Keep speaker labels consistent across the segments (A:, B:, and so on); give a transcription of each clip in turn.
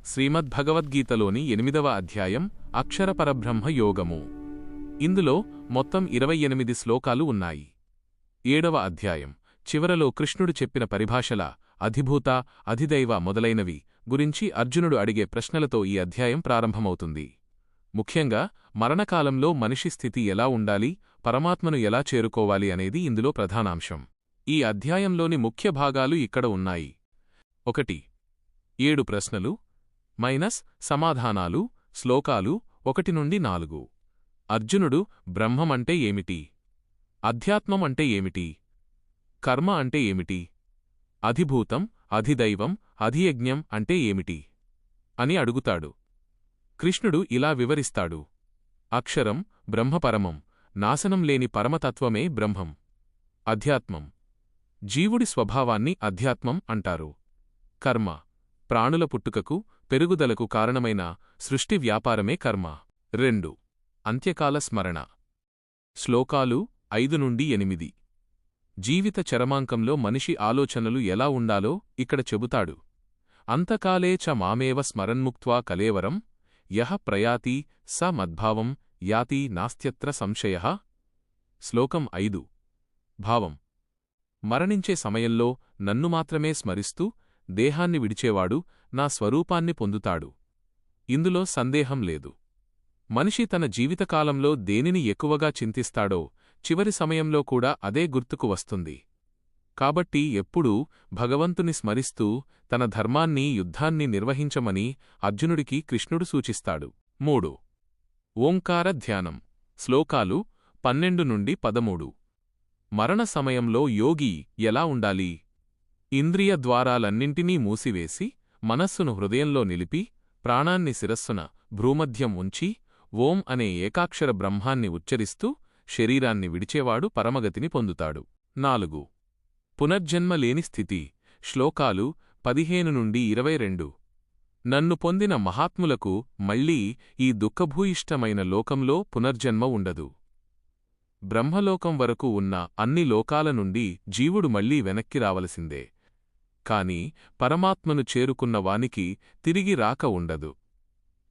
A: శ్రీమద్భగవద్గీతలోని 8వ అధ్యాయం అక్షర పరబ్రహ్మ యోగము. ఇందులో మొత్తం 28 శ్లోకాలు ఉన్నాయి. 7వ అధ్యాయం చివరలో కృష్ణుడు చెప్పిన పరిభాషల అధిభూత, అధిదైవ మొదలైనవి గురించి అర్జునుడు అడిగే ప్రశ్నలతో ఈ అధ్యాయం ప్రారంభమవుతుంది. ముఖ్యంగా మరణకాలంలో మనిషి స్థితి ఎలా ఉండాలి, పరమాత్మను ఎలా చేరుకోవాలి అనేది ఇందులో ప్రధానాంశం. ఈ అధ్యాయంలోని ముఖ్య భాగాలు ఇక్కడ ఉన్నాయి. 1. 7 ప్రశ్నలు సమాధానాలు. శ్లోకాలు 1 నుండి 4. అర్జునుడు బ్రహ్మమంటే ఏమిటి, అధ్యాత్మం అంటే ఏమిటి, కర్మ అంటే ఏమిటి, అధిభూతం, అధిదైవం, అధియజ్ఞం అంటే ఏమిటి అని అడుగుతాడు. కృష్ణుడు ఇలా వివరిస్తాడు: అక్షరం బ్రహ్మపరమం, నాశనం లేని పరమతత్వమే బ్రహ్మం. అధ్యాత్మం, జీవుడి స్వభావాన్ని అధ్యాత్మం అంటారు. కర్మ, ప్రాణుల పుట్టుకకు, పెరుగుదలకు కారణమైన సృష్టి వ్యాపారమే కర్మ. 2. అంత్యకాల స్మరణ. శ్లోకాలు 5 నుండి 8. జీవిత చరమాంకంలో మనిషి ఆలోచనలు ఎలా ఉండాలో ఇక్కడ చెబుతాడు. అంతకాలే చ మామేవ స్మరన్ముక్త్వా కలేవరం యః ప్రయాతి స మద్భావం యాతి నాస్త్యత్ర సంశయః. శ్లోకం 5. భావం: మరణించే సమయంలో నన్ను మాత్రమే స్మరిస్తూ దేహాన్ని విడిచేవాడు నా స్వరూపాన్ని పొందుతాడు. ఇందులో సందేహం లేదు. మనిషి తన జీవితకాలంలో దేనిని ఎక్కువగా చింతిస్తాడో చివరి సమయంలో కూడా అదే గుర్తుకు వస్తుంది. కాబట్టి ఎప్పుడూ భగవంతుని స్మరిస్తూ తన ధర్మాన్ని, యుద్ధాన్ని నిర్వహించమని అర్జునుడికి కృష్ణుడు సూచిస్తాడు. 3. ఓంకార ధ్యానం. శ్లోకాలు 12 నుండి 13. మరణ సమయంలో యోగి ఎలా ఉండాలి? ఇంద్రియ ద్వారాలన్నింటినీ మూసివేసి మనస్సును హృదయంలో నిలిపి ప్రాణాన్ని శిరస్సున భ్రూమధ్యం ఉంచి ఓం అనే ఏకాక్షర బ్రహ్మాన్ని ఉచ్చరిస్తూ శరీరాన్ని విడిచేవాడు పరమగతిని పొందుతాడు. 4. పునర్జన్మ లేని స్థితి. శ్లోకాలు 15 నుండి 22. నన్ను పొందిన మహాత్ములకు మళ్లీ ఈ దుఃఖభూయిష్టమైన లోకంలో పునర్జన్మ ఉండదు. బ్రహ్మలోకం వరకు ఉన్న అన్ని లోకాల నుండి జీవుడు మళ్లీ వెనక్కి రావలసిందే. కాని పరమాత్మను చేరుకున్న వానికి తిరిగి రాక ఉండదు.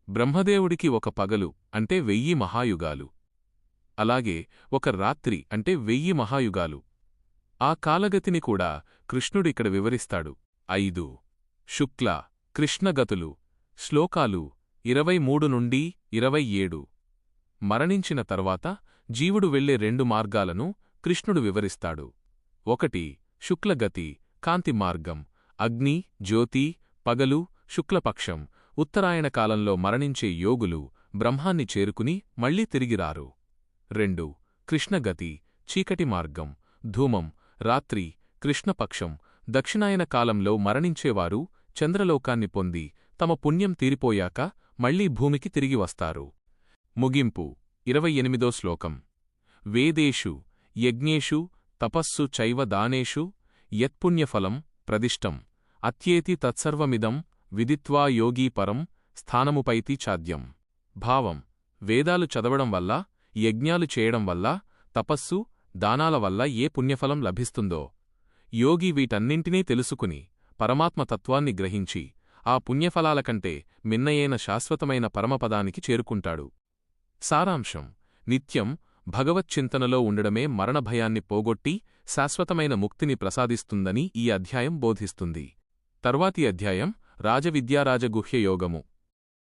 A: బ్రహ్మదేవుడికి ఒక పగలు అంటే 1000 మహాయుగాలు, అలాగే ఒక రాత్రి అంటే 1000 మహాయుగాలు. ఆ కాలగతిని కూడా కృష్ణుడిక్కడ వివరిస్తాడు. 5. శుక్ల కృష్ణగతులు. శ్లోకాలు 23 నుండి 27. మరణించిన తర్వాత జీవుడు వెళ్లే 2 మార్గాలను కృష్ణుడు వివరిస్తాడు. 1. శుక్లగతి, కాంతి మార్గం. అగ్ని, జ్యోతి, పగలు, శుక్లపక్షం, ఉత్తరాయణ కాలంలో మరణించే యోగులు బ్రహ్మాన్ని చేరుకుని మళ్లీ తిరిగిరారు. 2. కృష్ణగతి, చీకటి మార్గం. ధూమం, రాత్రి, కృష్ణపక్షం, దక్షిణాయన కాలంలో మరణించేవారు చంద్రలోకాన్ని పొంది తమ పుణ్యం తీరిపోయాక మళ్లీ భూమికి తిరిగి వస్తారు. ముగింపు. 28వ శ్లోకం. వేదేషు యజ్ఞేషు తపస్సు చైవ దానేషు యత్పుణ్యఫలం ప్రదిష్టం అత్యేతి తత్సర్వమిదం విదిత్వా యోగీ పరం స్థానముపైతి చాద్యం. భావం: వేదాలు చదవడం వల్ల, యజ్ఞాలు చేయడం వల్ల, తపస్సు, దానాల వల్ల ఏ పుణ్యఫలం లభిస్తుందో యోగి వీటన్నింటినీ తెలుసుకుని పరమాత్మతత్వాన్ని గ్రహించి ఆ పుణ్యఫలాల కంటే మిన్నయైన శాశ్వతమైన పరమపదానికి చేరుకుంటాడు. సారాంశం: నిత్యం భగవచ్చింతనలో ఉండడమే మరణభయాన్ని పోగొట్టి శాశ్వతమైన ముక్తిని ప్రసాదిస్తుందని ఈ అధ్యాయం బోధిస్తుంది. తర్వాతి అధ్యాయం రాజవిద్యారాజగుహ్యయోగము.